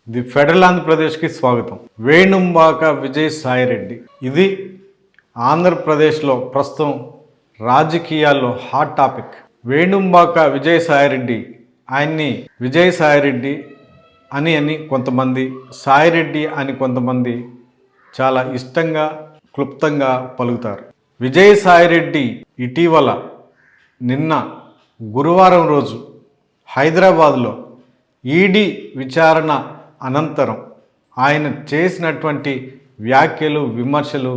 The federal ఆంధ్రప్రదేశ్కి స్వాగతం. వేణుంబాక విజయసాయిరెడ్డి ఇది ఆంధ్రప్రదేశ్లో ప్రస్తుతం రాజకీయాల్లో హాట్ టాపిక్. వేణుంబాక విజయసాయిరెడ్డి, ఆయన్ని విజయసాయిరెడ్డి అని కొంతమంది, సాయిరెడ్డి అని కొంతమంది చాలా ఇష్టంగా క్లుప్తంగా పలుకుతారు. విజయసాయిరెడ్డి ఇటీవల నిన్న గురువారం రోజు హైదరాబాద్లో ఈడీ విచారణ అనంతరం ఆయన చేసినటువంటి వ్యాఖ్యలు, విమర్శలు,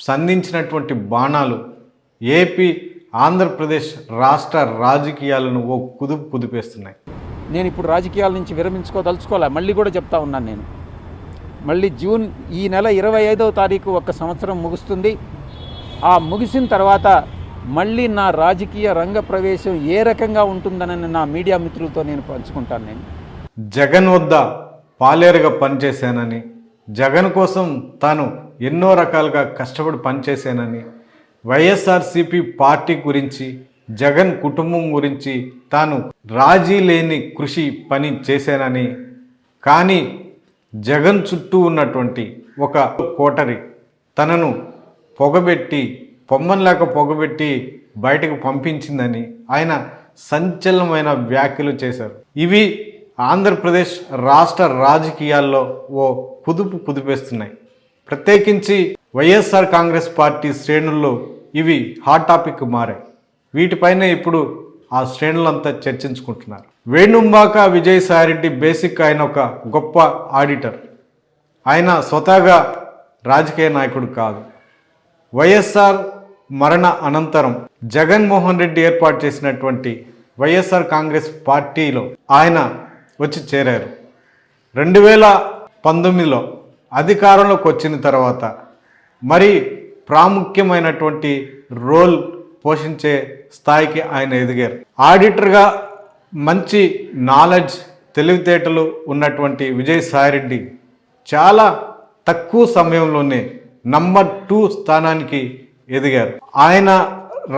సంధించినటువంటి బాణాలు ఏపీ ఆంధ్రప్రదేశ్ రాష్ట్ర రాజకీయాలను ఓ కుదిపేస్తున్నాయి. నేను ఇప్పుడు రాజకీయాల నుంచి విరమించుకోదలుచుకోలే. మళ్ళీ కూడా చెప్తా ఉన్నాను, నేను మళ్ళీ జూన్ ఈ నెల 25వ తారీఖు ఒక సంవత్సరం ముగుస్తుంది. ఆ ముగిసిన తర్వాత మళ్ళీ నా రాజకీయ రంగ ప్రవేశం ఏ రకంగా ఉంటుందని నా మీడియా మిత్రులతో నేను పంచుకుంటాను. నేను జగన్ వద్ద పాలేరుగా పనిచేశానని, జగన్ కోసం తాను ఎన్నో రకాలుగా కష్టపడి పనిచేశానని, వైఎస్ఆర్సీపీ పార్టీ గురించి, జగన్ కుటుంబం గురించి తాను రాజీ లేని కృషి పని చేశానని, కానీ జగన్ చుట్టూ ఉన్నటువంటి ఒక కోటరి తనను పొగబెట్టి బయటకు పంపించిందని ఆయన సంచలనమైన వ్యాఖ్యలు చేశారు. ఇవి ఆంధ్రప్రదేశ్ రాష్ట్ర రాజకీయాల్లో ఓ కుదిపేస్తున్నాయి. ప్రత్యేకించి వైఎస్ఆర్ కాంగ్రెస్ పార్టీ శ్రేణుల్లో ఇవి హాట్ టాపిక్ మారాయి. వీటిపైన ఇప్పుడు ఆ శ్రేణులంతా చర్చించుకుంటున్నారు. వేణుంబాక విజయసాయిరెడ్డి బేసిక్ ఆయన ఒక గొప్ప ఆడిటర్. ఆయన స్వతహాగా రాజకీయ నాయకుడు కాదు. వైఎస్ఆర్ మరణ అనంతరం జగన్మోహన్ రెడ్డి ఏర్పాటు చేసినటువంటి వైఎస్ఆర్ కాంగ్రెస్ పార్టీలో ఆయన వచ్చి చేరారు. 2019లో అధికారంలోకి వచ్చిన తర్వాత మరి ప్రాముఖ్యమైనటువంటి రోల్ పోషించే స్థాయికి ఆయన ఎదిగారు. ఆడిటర్గా మంచి నాలెడ్జ్, తెలివితేటలు ఉన్నటువంటి విజయసాయిరెడ్డి చాలా తక్కువ సమయంలోనే నంబర్ 2 స్థానానికి ఎదిగారు. ఆయన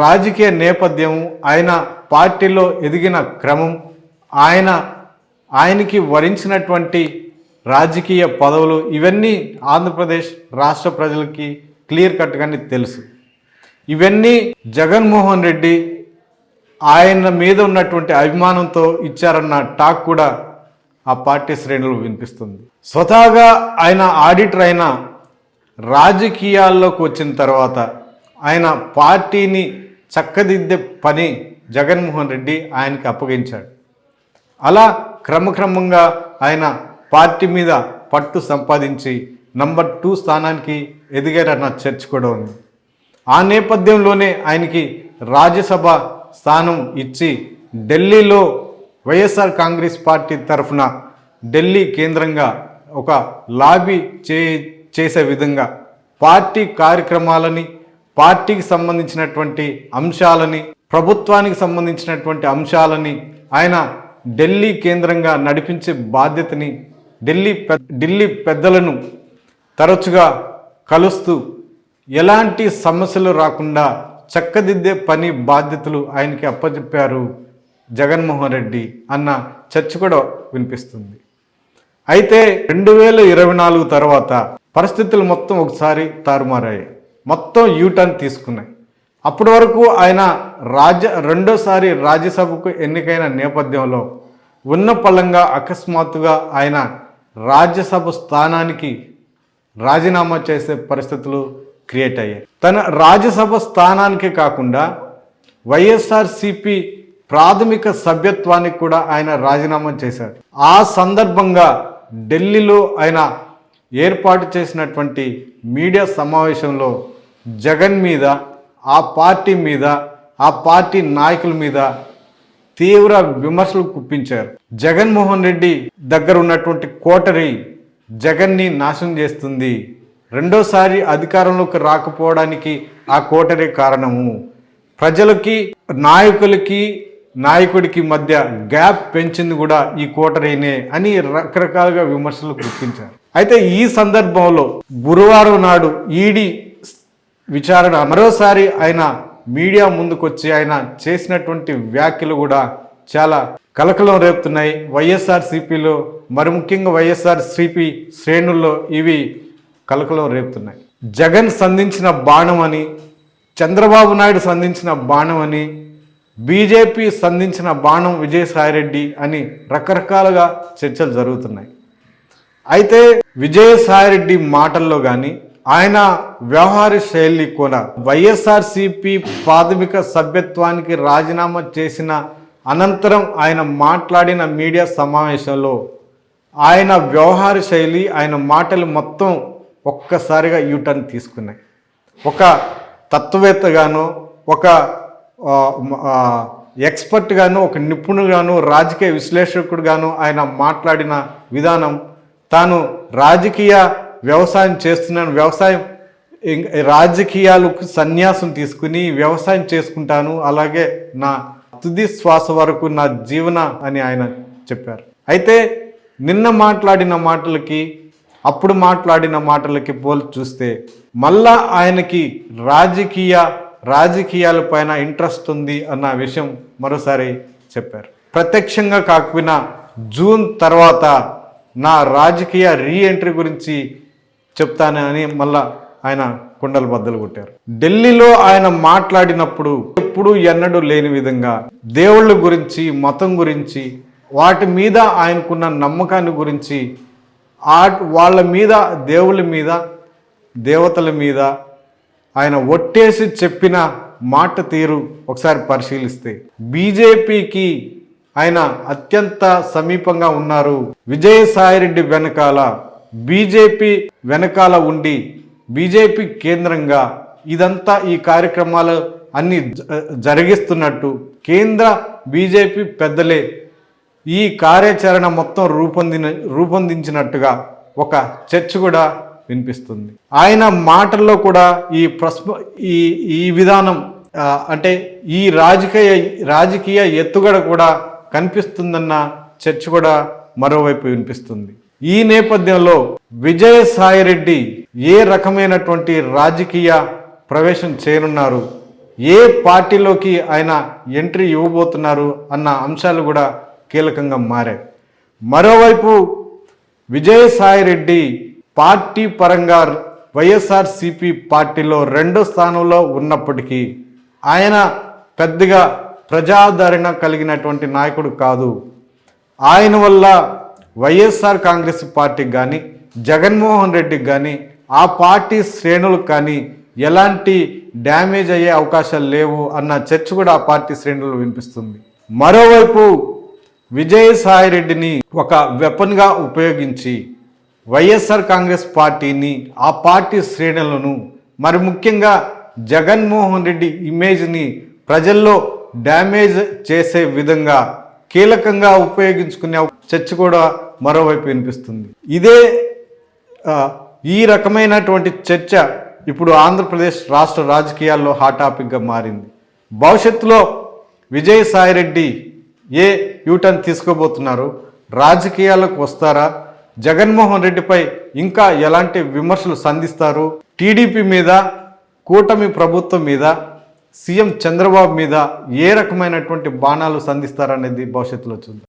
రాజకీయ నేపథ్యం, ఆయన పార్టీలో ఎదిగిన క్రమం, ఆయనకి వరించినటువంటి రాజకీయ పదవులు, ఇవన్నీ ఆంధ్రప్రదేశ్ రాష్ట్ర ప్రజలకి క్లియర్ కట్గానే తెలుసు. ఇవన్నీ జగన్మోహన్ రెడ్డి ఆయన మీద ఉన్నటువంటి అభిమానంతో ఇచ్చారన్న టాక్ కూడా ఆ పార్టీ శ్రేణులు వినిపిస్తుంది. స్వతహాగా ఆయన ఆడిటర్ అయిన రాజకీయాల్లోకి వచ్చిన తర్వాత ఆయన పార్టీని చక్కదిద్దే పని జగన్మోహన్ రెడ్డి ఆయనకి అప్పగించాడు. అలా క్రమక్రమంగా ఆయన పార్టీ మీద పట్టు సంపాదించి నంబర్ 2 స్థానానికి ఎదిగారన్న చర్చ కూడా ఉంది. ఆ నేపథ్యంలోనే ఆయనకి రాజ్యసభ స్థానం ఇచ్చి ఢిల్లీలో వైఎస్ఆర్ కాంగ్రెస్ పార్టీ తరఫున ఢిల్లీ కేంద్రంగా ఒక లాబీ చేసే విధంగా పార్టీ కార్యక్రమాలని, పార్టీకి సంబంధించినటువంటి అంశాలని, ప్రభుత్వానికి సంబంధించినటువంటి అంశాలని ఆయన ఢిల్లీ కేంద్రంగా నడిపించే బాధ్యతని ఢిల్లీ పెద్దలను తరచుగా కలుస్తూ ఎలాంటి సమస్యలు రాకుండా చక్కదిద్దే పని బాధ్యతలు ఆయనకి అప్పచెప్పారు జగన్మోహన్ రెడ్డి అన్న చర్చ కూడా వినిపిస్తుంది. అయితే 2024 తర్వాత పరిస్థితులు మొత్తం ఒకసారి తారుమారాయి, మొత్తం యూటర్న్ తీసుకున్నాయి. అప్పటి వరకు ఆయన రెండోసారి రాజ్యసభకు ఎన్నికైన నేపథ్యంలో ఉన్న పళంగా అకస్మాత్తుగా ఆయన రాజ్యసభ స్థానానికి రాజీనామా చేసే పరిస్థితులు క్రియేట్ అయ్యాయి. తన రాజ్యసభ స్థానానికి కాకుండా వైఎస్ఆర్సీపీ ప్రాథమిక సభ్యత్వానికి కూడా ఆయన రాజీనామా చేశారు. ఆ సందర్భంగా ఢిల్లీలో ఆయన ఏర్పాటు చేసినటువంటి మీడియా సమావేశంలో జగన్ మీద, ఆ పార్టీ మీద, ఆ పార్టీ నాయకుల మీద తీవ్ర విమర్శలు గుప్పించారు. జగన్మోహన్ రెడ్డి దగ్గర ఉన్నటువంటి కోటరి జగన్ని నాశనం చేస్తుంది, రెండోసారి అధికారంలోకి రాకపోవడానికి ఆ కోటరే కారణము, ప్రజలకి నాయకుడికి మధ్య గ్యాప్ పెంచింది కూడా ఈ కోటరీనే అని రకరకాలుగా విమర్శలు గుర్తించారు. అయితే ఈ సందర్భంలో గురువారం నాడు ఈడీ విచారణ మరోసారి ఆయన మీడియా ముందుకొచ్చి ఆయన చేసినటువంటి వ్యాఖ్యలు కూడా చాలా కలకలం రేపుతున్నాయి. వైఎస్ఆర్సీపీలో మరి ముఖ్యంగా వైఎస్ఆర్సీపీ శ్రేణుల్లో ఇవి కలకలం రేపుతున్నాయి. జగన్ సంధించిన బాణం అని, చంద్రబాబు నాయుడు సంధించిన బాణం అని, బీజేపీ సంధించిన బాణం విజయసాయిరెడ్డి అని రకరకాలుగా చర్చలు జరుగుతున్నాయి. అయితే విజయసాయిరెడ్డి మాటల్లో కానీ ఆయన వ్యవహార శైలి కూడా వైఎస్ఆర్సీపీ ప్రాథమిక సభ్యత్వానికి రాజీనామా చేసిన అనంతరం ఆయన మాట్లాడిన మీడియా సమావేశంలో ఆయన వ్యవహార శైలి, ఆయన మాటలు మొత్తం ఒక్కసారిగా యూటర్న్ తీసుకున్నాయి. ఒక తత్వవేత్తగాను, ఒక ఎక్స్పర్ట్గాను, ఒక నిపుణుడుగాను, రాజకీయ విశ్లేషకుడుగాను ఆయన మాట్లాడిన విధానం, తాను రాజకీయ వ్యవసాయం చేస్తున్నాను, రాజకీయాలకు సన్యాసం తీసుకుని వ్యవసాయం చేసుకుంటాను, అలాగే నా తుది శ్వాస వరకు నా జీవన అని ఆయన చెప్పారు. అయితే నిన్న మాట్లాడిన మాటలకి అప్పుడు మాట్లాడిన మాటలకి పోల్చి చూస్తే మళ్ళా ఆయనకి రాజకీయాలపైన ఇంట్రెస్ట్ ఉంది అన్న విషయం మరోసారి చెప్పారు. ప్రత్యక్షంగా కాకపోయినా జూన్ తర్వాత నా రాజకీయ రీఎంట్రీ గురించి చెప్తానని మళ్ళా ఆయన కుండలు బద్దలు కొట్టారు. ఢిల్లీలో ఆయన మాట్లాడినప్పుడు ఎప్పుడూ ఎన్నడూ లేని విధంగా దేవుళ్ళ గురించి, మతం గురించి, వాటి మీద ఆయనకున్న నమ్మకాన్ని గురించి, వాళ్ళ మీద, దేవుళ్ళ మీద, దేవతల మీద ఆయన ఒట్టేసి చెప్పిన మాట తీరు ఒకసారి పరిశీలిస్తే బీజేపీకి ఆయన అత్యంత సమీపంగా ఉన్నారు. విజయసాయిరెడ్డి వెనకాల, బీజేపీ వెనకాల ఉండి, బీజేపీ కేంద్రంగా ఇదంతా ఈ కార్యక్రమాలు అన్ని జరిగిస్తున్నట్టు కేంద్ర బీజేపీ పెద్దలే ఈ కార్యాచరణ మొత్తం రూపొందించినట్టుగా ఒక చర్చ కూడా వినిపిస్తుంది. ఆయన మాటల్లో కూడా ఈ విధానం అంటే ఈ రాజకీయ ఎత్తుగడ కూడా కనిపిస్తుందన్న చర్చ కూడా మరోవైపు వినిపిస్తుంది. ఈ నేపథ్యంలో విజయసాయిరెడ్డి ఏ రకమైనటువంటి రాజకీయ ప్రవేశం చేయనున్నారు, ఏ పార్టీలోకి ఆయన ఎంట్రీ ఇవ్వబోతున్నారు అన్న అంశాలు కూడా కీలకంగా మారాయి. మరోవైపు విజయసాయిరెడ్డి పార్టీ పరంగా వైఎస్ఆర్సీపీ పార్టీలో 2వ స్థానంలో ఉన్నప్పటికీ ఆయన పెద్దగా ప్రజాదరణ కలిగినటువంటి నాయకుడు కాదు. ఆయన వల్ల వైఎస్ఆర్ కాంగ్రెస్ పార్టీకి కానీ, జగన్మోహన్ రెడ్డికి కానీ, ఆ పార్టీ శ్రేణులకు కానీ ఎలాంటి డ్యామేజ్ అయ్యే అవకాశాలు లేవు అన్న చర్చ కూడా ఆ పార్టీ శ్రేణులు వినిపిస్తుంది. మరోవైపు విజయసాయిరెడ్డిని ఒక వెపన్గా ఉపయోగించి వైఎస్ఆర్ కాంగ్రెస్ పార్టీని, ఆ పార్టీ శ్రేణులను, మరి ముఖ్యంగా జగన్మోహన్ రెడ్డి ఇమేజ్ని ప్రజల్లో డ్యామేజ్ చేసే విధంగా కీలకంగా ఉపయోగించుకునే చర్చ కూడా మరోవైపు వినిపిస్తుంది. ఈ రకమైనటువంటి చర్చ ఇప్పుడు ఆంధ్రప్రదేశ్ రాష్ట్ర రాజకీయాల్లో హాట్ టాపిక్గా మారింది. భవిష్యత్తులో విజయసాయిరెడ్డి ఏ యూటర్న్ తీసుకోబోతున్నారు, రాజకీయాలకు వస్తారా, జగన్మోహన్ రెడ్డిపై ఇంకా ఎలాంటి విమర్శలు సంధిస్తారు, టీడీపీ మీద, కూటమి ప్రభుత్వం మీద, సీఎం చంద్రబాబు మీద ఏ రకమైనటువంటి బాణాలు సంధిస్తారనేది భవిష్యత్తులో చూద్దాం.